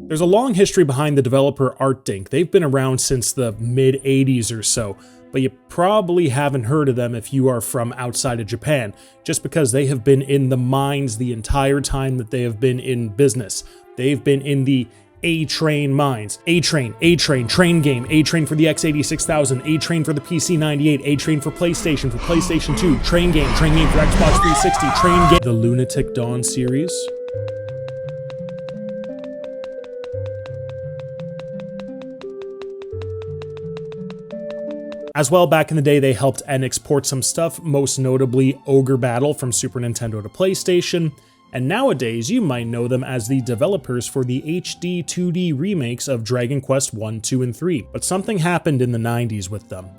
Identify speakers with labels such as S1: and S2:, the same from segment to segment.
S1: There's a long history behind the developer ArtDink. They've been around since the mid-80s or so, but you probably haven't heard of them if you are from outside of Japan, just because they have been in the mines the entire time that they have been in business. They've been in the A-Train mines. A-Train, Train Game, A-Train for the X86,000, A-Train for the PC98, A-Train for PlayStation 2, Train Game for Xbox 360, Train Game, the Lunatic Dawn series. As well, back in the day, they helped Enix port some stuff, most notably Ogre Battle from Super Nintendo to PlayStation, and nowadays you might know them as the developers for the HD 2D remakes of Dragon Quest 1, 2, and 3. But something happened in the 90s with them.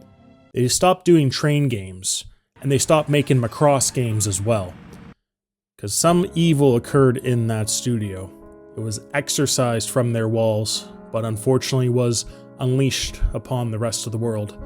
S1: They stopped doing train games, and they stopped making Macross games as well. Because some evil occurred in that studio. It was exorcised from their walls, but unfortunately was unleashed upon the rest of the world.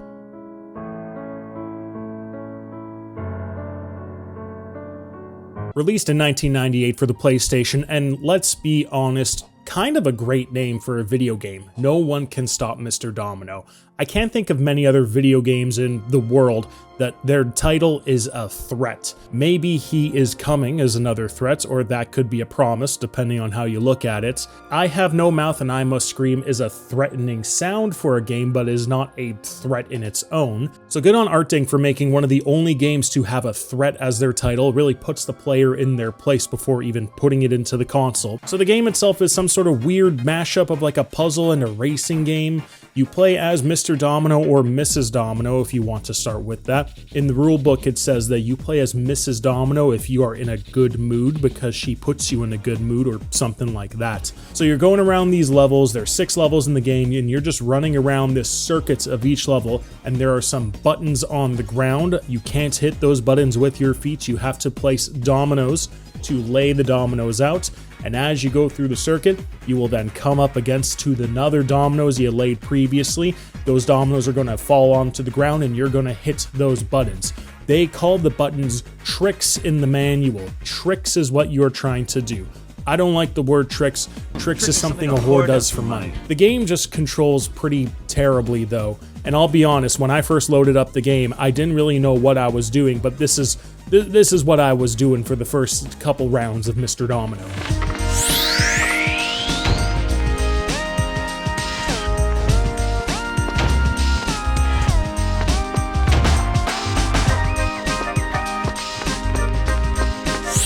S1: Released in 1998 for the PlayStation, and let's be honest, kind of a great name for a video game. No one can stop Mr. Domino. I can't think of many other video games in the world that their title is a threat. Maybe He Is Coming is another threat, or that could be a promise, depending on how you look at it. I Have No Mouth and I Must Scream is a threatening sound for a game, but is not a threat in its own. So good on ArtDink for making one of the only games to have a threat as their title. Really puts the player in their place before even putting it into the console. So the game itself is some sort of weird mashup of like a puzzle and a racing game. You play as Mr. Domino or Mrs. Domino if you want to start with that. In the rulebook it says that you play as Mrs. Domino if you are in a good mood because she puts you in a good mood or something like that. So you're going around these levels, there's 6 levels in the game, and you're just running around this circuits of each level, and there are some buttons on the ground. You can't hit those buttons with your feet, you have to place dominoes to lay the dominoes out, and as you go through the circuit, you will then come up against to the other dominoes you laid previously. Those dominoes are going to fall onto the ground and you're going to hit those buttons. They call the buttons tricks in the manual. Tricks is what you're trying to do. I don't like the word tricks. Tricks is something a whore does for money. The game just controls pretty terribly though, and I'll be honest, when I first loaded up the game, I didn't really know what I was doing, but this is what I was doing for the first couple rounds of Mr. Domino.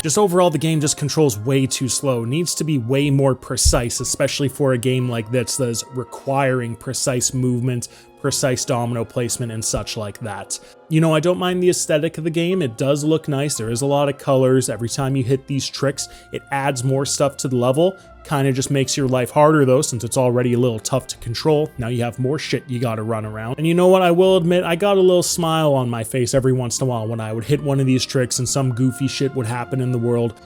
S1: Just overall, the game just controls way too slow. It needs to be way more precise, especially for a game like this that is requiring precise movement, precise domino placement, and such like that. You know, I don't mind the aesthetic of the game. It does look nice. There is a lot of colors. Every time you hit these tricks, it adds more stuff to the level. Kind of just makes your life harder though, since it's already a little tough to control. Now you have more shit you gotta run around. And you know what, I will admit, I got a little smile on my face every once in a while when I would hit one of these tricks and some goofy shit would happen in the world.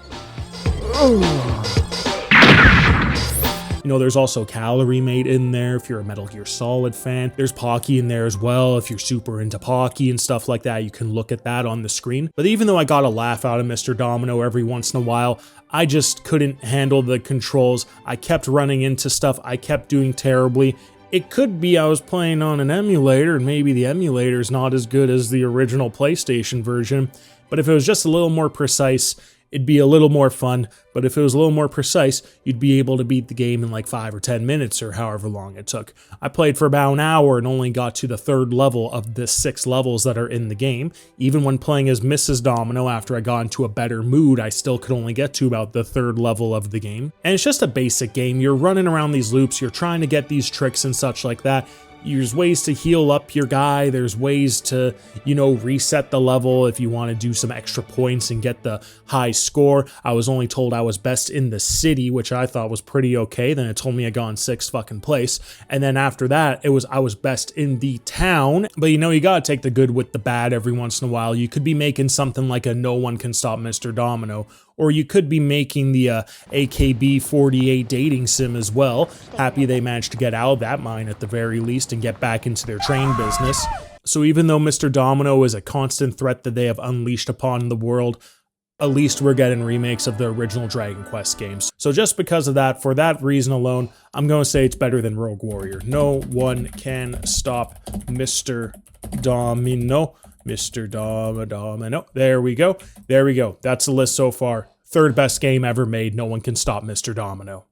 S1: You know, there's also Calorie Mate in there if you're a Metal Gear Solid fan. There's Pocky in there as well if you're super into Pocky and stuff like that. You can look at that on the screen. But even though I got a laugh out of Mr. Domino every once in a while, I just couldn't handle the controls. I kept running into stuff. I kept doing terribly. It could be I was playing on an emulator and maybe the emulator is not as good as the original PlayStation version. But if it was just a little more precise, it'd be a little more fun, but if it was a little more precise, you'd be able to beat the game in like 5 or 10 minutes or however long it took. I played for about an hour and only got to the 3rd level of the 6 levels that are in the game. Even when playing as Mrs. Domino after I got into a better mood, I still could only get to about the 3rd level of the game. And it's just a basic game. You're running around these loops, you're trying to get these tricks and such like that. There's ways to heal up your guy, there's ways to, you know, reset the level if you want to do some extra points and get the high score. I was only told I was best in the city, which I thought was pretty okay. Then it told me I got in 6th fucking place. And then after that, I was best in the town. But you know, you gotta take the good with the bad every once in a while. You could be making something like a No One Can Stop Mr. Domino, or you could be making the AKB48 dating sim as well. Happy they managed to get out of that mine at the very least and get back into their train business. So even though Mr. Domino is a constant threat that they have unleashed upon the world, at least we're getting remakes of the original Dragon Quest games. So just because of that, for that reason alone, I'm going to say it's better than Rogue Warrior. No one can stop Mr. Domino. Mr. Domino. There we go. There we go. That's the list so far. Third best game ever made. No one can stop Mr. Domino.